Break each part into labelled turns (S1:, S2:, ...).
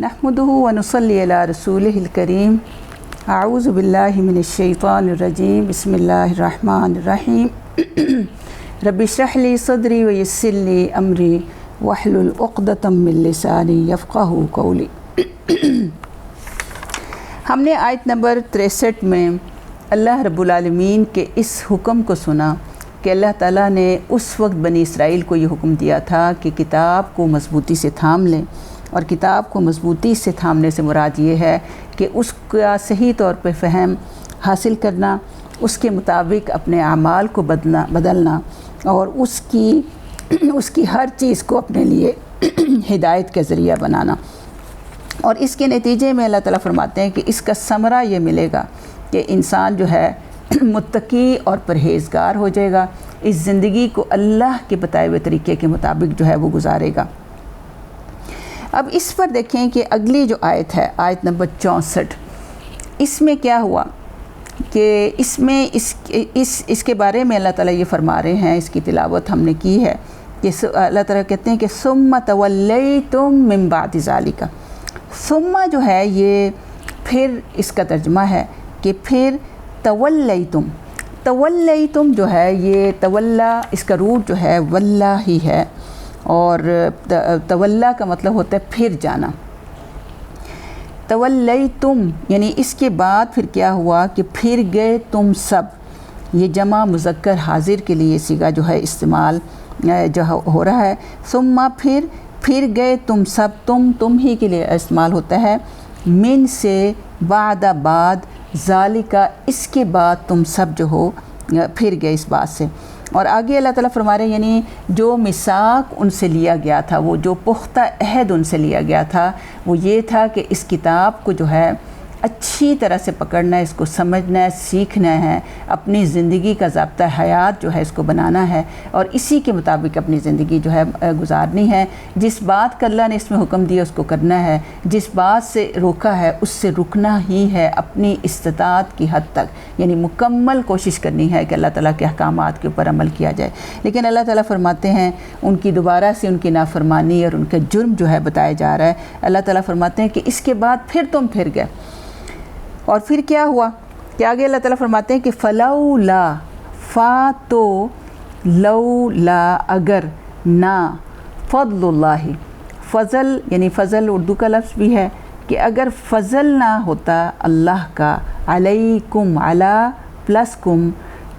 S1: नहमदुहु व नुसल्ली अला रसूलिहिल करीम। आऊज़ु बिल्लाहि मिनश्शैतानिर रजीम। बिस्मिल्लाहिर रहमानिर रहीम। रब्बि इश्रह ली सदरी व यस्सिर ली अमरी वहलुल उक़दतम मिन लिसानी यफ़क़हू क़ौली। हमने आयत नंबर 63 में अल्लाह रब्बुल आलमीन के इस हुक्म को सुना कि अल्लाह ताला ने उस वक्त बनी इसराइल को ये हुक्म दिया था कि किताब को मज़बूती से थाम लें। और किताब को मज़बूती से थामने से मुराद ये है कि उसका सही तौर पे फ़हम हासिल करना, उसके मुताबिक अपने आमाल को बदलना और उसकी हर चीज़ को अपने लिए हिदायत का ज़रिया बनाना। और इसके नतीजे में अल्लाह ताला फरमाते हैं कि इसका समरा ये मिलेगा कि इंसान जो है मुत्तकी और परहेज़गार हो जाएगा, इस ज़िंदगी को अल्लाह के बताए हुए तरीके के मुताबिक जो है वो गुजारेगा। अब इस पर देखें कि अगली जो आयत है, आयत नंबर 64, इसमें क्या हुआ कि इसमें इसके बारे में अल्लाह ताला ये फरमा रहे हैं, इसकी तिलावत हमने की है कि अल्लाह ताला कहते हैं कि सुम्मा तवल्लैतुम मिन बादि ज़ालिका। सुम्मा जो है ये फिर इसका तर्जुमा है कि फिर तवल्लैतुम जो है ये तवल्ला, इसका रूट जो है वल्ला ही है और तवल्ला का मतलब होता है फिर जाना। तवल्लैतुम यानी इसके बाद फिर क्या हुआ कि फिर गए तुम सब। ये जमा मुज़क्कर हाजिर के लिए सिगा जो है इस्तेमाल जो हो रहा है। सुम्मा फिर गए तुम सब, तुम ही के लिए इस्तेमाल होता है। मिन से बादा बाद, ज़ालिका इसके बाद तुम सब जो हो फिर गए इस बात से। और आगे अल्लाह ताला फरमा रहे हैं यानी जो मिसाक उनसे लिया गया था, वो जो पुख्ता अहद उनसे लिया गया था, वो ये था कि इस किताब को जो है अच्छी तरह से पकड़ना है, इसको समझना है, सीखना है, अपनी ज़िंदगी का ज़ाब्ता हयात जो है इसको बनाना है और इसी के मुताबिक अपनी ज़िंदगी जो है गुजारनी है। जिस बात का अल्लाह ने इसमें हुक्म दिया उसको करना है, जिस बात से रोका है उससे रुकना ही है अपनी इस्तिताअत की हद तक, यानी मुकम्मल कोशिश करनी है कि अल्लाह ताला के अहकामात के ऊपर अमल किया जाए। लेकिन अल्लाह ताला फरमाते हैं उनकी दोबारा से उनकी नाफरमानी और उनका जुर्म जो है बताया जा रहा है। अल्लाह ताला फरमाते हैं कि इसके बाद फिर तुम फिर गए। और फिर क्या हुआ कि आगे अल्लाह ताला फरमाते हैं कि फ़लौला, फ़ा तो लौला अगर ना, फ़ज़लुल्लाहि, फ़ज़ल यानी फ़ज़ल उर्दू का लफ्ज़ भी है कि अगर फ़ज़ल ना होता अल्लाह का, अलैकुम अला प्लस कुम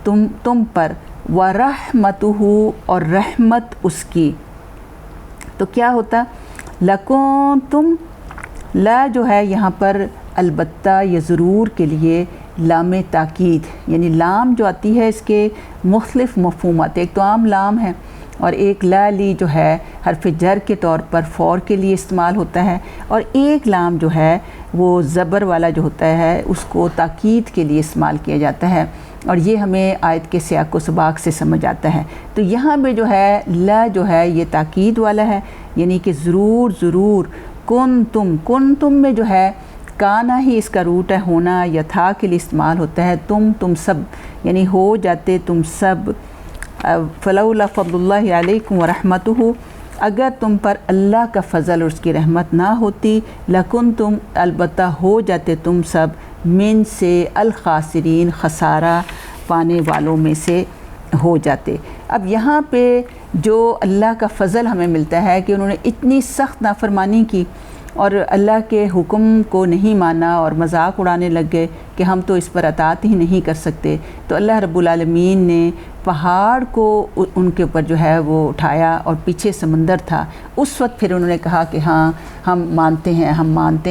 S1: तुम पर, व रहमतुहु और रहमत उसकी, तो क्या होता। लकुम तुम, ला जो है यहाँ पर अलबत्ता या ज़रूर के लिए लाम ताकीद, यानी लाम जो आती है इसके मुख्तलिफ़ मफ़हूमात, एक तो आम लाम है और एक ला ली जो है हरफ जर के तौर पर फ़ौर के लिए इस्तेमाल होता है और एक लाम जो है वो ज़बर वाला जो होता है उसको ताकीद के लिए इस्तेमाल किया जाता है और ये हमें आयत के सियाक़ व सबाक़ से समझ आता है। तो यहाँ पे जो है ला जो है ये ताकीद वाला है, यानी कि ज़रूर कुन तुम में जो है काना ही इसका रूट है, होना या था के लिए इस्तेमाल होता है। तुम सब यानी हो जाते तुम सब। फ़लौला फ़ज़लुल्लाहि अलैकुम व रहमतुहु, अगर तुम पर अल्लाह का फ़ज़ल और उसकी रहमत ना होती, लकुन तुम अलबत्ता हो जाते तुम सब, मिन से अल ख़ासिरीन ख़सारा पाने वालों में से हो जाते। अब यहाँ पे जो अल्लाह का फ़ज़ल हमें मिलता है कि उन्होंने इतनी सख्त नाफरमानी की और अल्लाह के हुक्म को नहीं माना और मजाक उड़ाने लग गए कि हम तो इस पर अतात ही नहीं कर सकते, तो अल्लाह रब्बुल आलमीन ने पहाड़ को उनके ऊपर जो है वो उठाया और पीछे समंदर था। उस वक्त फिर उन्होंने कहा कि हाँ हम मानते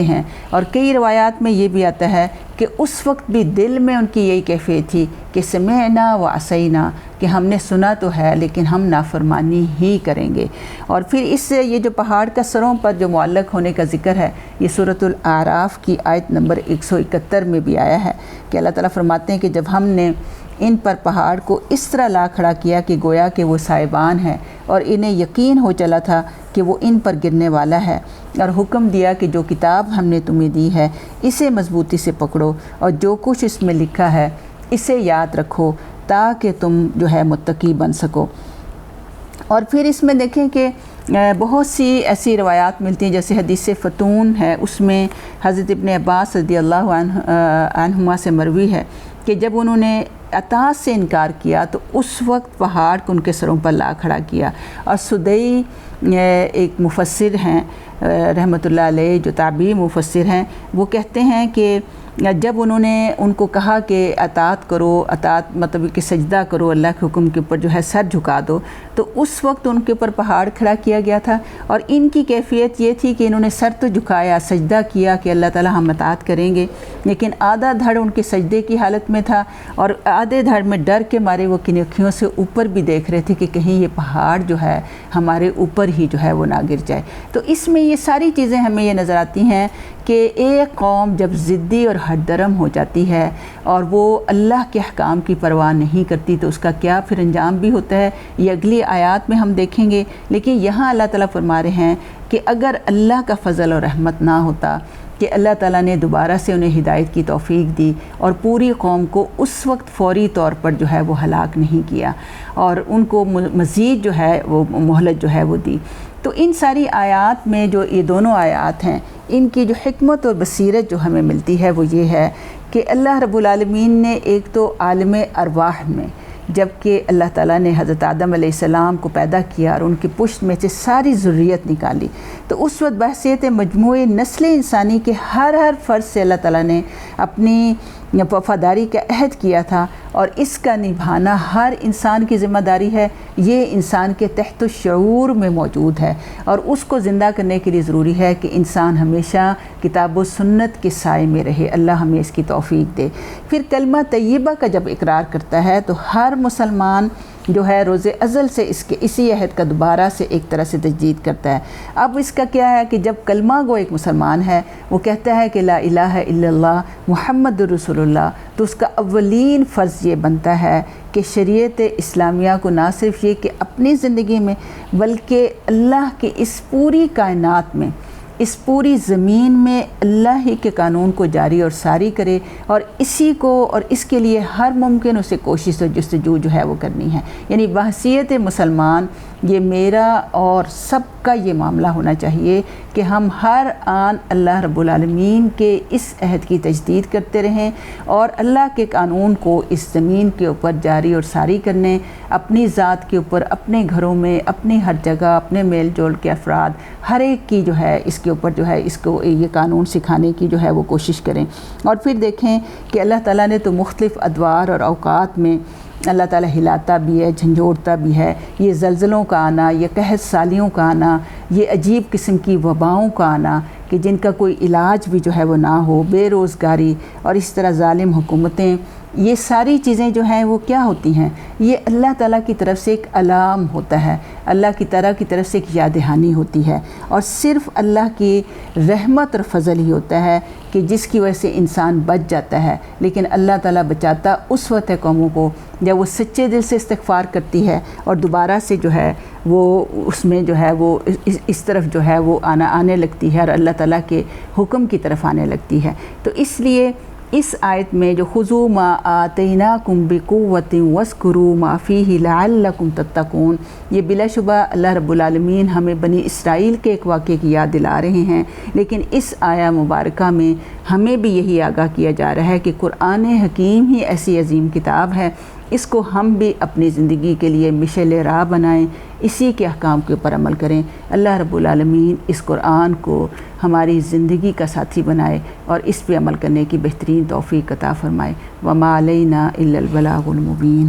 S1: हैं। और कई रवायात में ये भी आता है कि उस वक्त भी दिल में उनकी यही कैफियत थी कि समेअना व असैना, कि हमने सुना तो है लेकिन हम नाफरमानी ही करेंगे। और फिर इससे ये जो पहाड़ का सरों पर जो मुअल्लक होने का ज़िक्र है, ये सूरतुल आराफ की आयत नंबर 171 में भी आया है कि अल्लाह ताला फरमाते हैं कि जब हमने इन पर पहाड़ को इस तरह ला खड़ा किया कि गोया कि वो साहिबान है और इन्हें यकीन हो चला था कि वो इन पर गिरने वाला है, और हुक्म दिया कि जो किताब हमने तुम्हें दी है इसे मज़बूती से पकड़ो और जो कुछ इसमें लिखा है इसे याद रखो ताकि तुम जो है मुत्तकी बन सको। और फिर इसमें देखें कि بہت سی ایسی روایات ملتی ہیں، جیسے حدیث فتون ہے، اس میں حضرت ابن عباس رضی اللہ عنہما سے مروی ہے کہ جب انہوں نے اطاعت سے انکار کیا تو اس وقت پہاڑ کو ان کے سروں پر لا کھڑا کیا۔ اور سدئی ایک مفسر ہیں رحمۃ اللہ علیہ، جو تابعی مفسر ہیں، وہ کہتے ہیں کہ جب انہوں نے ان کو کہا کہ اطاعت کرو، اطاعت مطلب کہ سجدہ کرو، اللہ کے حکم کے اوپر جو ہے سر جھکا دو، تو اس وقت ان کے اوپر پہاڑ کھڑا کیا گیا تھا۔ اور ان کی کیفیت یہ تھی کہ انہوں نے سر تو جھکایا، سجدہ کیا کہ اللہ تعالی ہم اطاعت کریں گے، لیکن آدھا دھڑ ان کے سجدے کی حالت میں تھا، اور آدھے دھڑ میں ڈر کے مارے وہ کنکھیوں سے اوپر بھی دیکھ رہے تھے کہ کہیں یہ پہاڑ جو ہے ہمارے اوپر ہی جو ہے وہ نہ گر جائے۔ تو اس میں یہ ساری چیزیں ہمیں یہ نظر آتی ہیں کہ ایک قوم جب ضدی اور ہٹ درم ہو جاتی ہے اور وہ اللہ کے احکام کی پرواہ نہیں کرتی تو اس کا کیا پھر انجام بھی ہوتا ہے، یہ اگلی آیات میں ہم دیکھیں گے۔ لیکن یہاں اللہ تعالیٰ فرما رہے ہیں کہ اگر اللہ کا فضل اور رحمت نہ ہوتا کہ اللہ تعالیٰ نے دوبارہ سے انہیں ہدایت کی توفیق دی اور پوری قوم کو اس وقت فوری طور پر جو ہے وہ ہلاک نہیں کیا اور ان کو مزید جو ہے وہ مہلت جو ہے وہ دی، تو ان ساری آیات میں جو یہ دونوں آیات ہیں، ان کی جو حکمت اور بصیرت جو ہمیں ملتی ہے وہ یہ ہے کہ اللہ رب العالمین نے ایک تو عالم ارواح میں جب کہ اللہ تعالیٰ نے حضرت آدم علیہ السلام کو پیدا کیا اور ان کی پشت میں سے ساری ذریت نکالی، تو اس وقت بحیثیت مجموعی نسل انسانی کے ہر فرد سے اللہ تعالیٰ نے اپنی وفاداری کا عہد کیا تھا، اور اس کا نبھانا ہر انسان کی ذمہ داری ہے۔ یہ انسان کے تحت الشعور میں موجود ہے، اور اس کو زندہ کرنے کے لیے ضروری ہے کہ انسان ہمیشہ کتاب و سنت کے سائے میں رہے۔ اللہ ہمیں اس کی توفیق دے۔ پھر کلمہ طیبہ کا جب اقرار کرتا ہے تو ہر مسلمان جو ہے روز ازل سے اسی عہد کا دوبارہ سے ایک طرح سے تجدید کرتا ہے۔ اب اس کا کیا ہے کہ جب کلمہ گو ایک مسلمان ہے، وہ کہتا ہے کہ لا الہ الا اللہ محمد رسول اللہ، تو اس کا اولین فرض یہ بنتا ہے کہ شریعت اسلامیہ کو نہ صرف یہ کہ اپنی زندگی میں بلکہ اللہ کے اس پوری کائنات میں، اس پوری زمین میں اللہ ہی کے قانون کو جاری اور ساری کرے، اور اسی کو اور اس کے لیے ہر ممکن اسے کوشش اور جستجو جو ہے وہ کرنی ہے۔ یعنی بحیثیت مسلمان یہ میرا اور سب کا یہ معاملہ ہونا چاہیے کہ ہم ہر آن اللہ رب العالمین کے اس عہد کی تجدید کرتے رہیں اور اللہ کے قانون کو اس زمین کے اوپر جاری اور ساری کرنے، اپنی ذات کے اوپر، اپنے گھروں میں، اپنی ہر جگہ، اپنے میل جول کے افراد ہر ایک کی جو ہے اس کے اوپر جو ہے اس کو یہ قانون سکھانے کی جو ہے وہ کوشش کریں۔ اور پھر دیکھیں کہ اللہ تعالیٰ نے تو مختلف ادوار اور اوقات میں اللہ تعالیٰ ہلاتا بھی ہے، جھنجھوڑتا بھی ہے۔ یہ زلزلوں کا آنا، یہ قحط سالیوں کا آنا، یہ عجیب قسم کی وباؤں کا آنا کہ جن کا کوئی علاج بھی جو ہے وہ نہ ہو، بے روزگاری اور اس طرح ظالم حکومتیں، یہ ساری چیزیں جو ہیں وہ کیا ہوتی ہیں؟ یہ اللہ تعالیٰ کی طرف سے ایک علام ہوتا ہے، اللہ کی طرف سے ایک یاد دہانی ہوتی ہے، اور صرف اللہ کی رحمت اور فضل ہی ہوتا ہے کہ جس کی وجہ سے انسان بچ جاتا ہے۔ لیکن اللہ تعالیٰ بچاتا اس وقت ہے قوموں کو جب وہ سچے دل سے استغفار کرتی ہے اور دوبارہ سے جو ہے وہ اس میں جو ہے وہ اس طرف جو ہے وہ آنے لگتی ہے اور اللہ تعالیٰ کے حکم کی طرف آنے لگتی ہے۔ تو اس لیے اس آیت میں جو خذوا ما آتیناکم بقوۃ واذکروا ما فیہ لعلکم تتقون، یہ بلا شبہ اللہ رب العالمین ہمیں بنی اسرائیل کے ایک واقعے کی یاد دلا رہے ہیں، لیکن اس آیہ مبارکہ میں ہمیں بھی یہی آگاہ کیا جا رہا ہے کہ قرآن حکیم ہی ایسی عظیم کتاب ہے، اس کو ہم بھی اپنی زندگی کے لیے مشعل راہ بنائیں، اسی کے احکام کے اوپر عمل کریں۔ اللہ رب العالمین اس قرآن کو ہماری زندگی کا ساتھی بنائے اور اس پہ عمل کرنے کی بہترین توفیق عطا فرمائے۔ وما علینا الا البلاغ المبین۔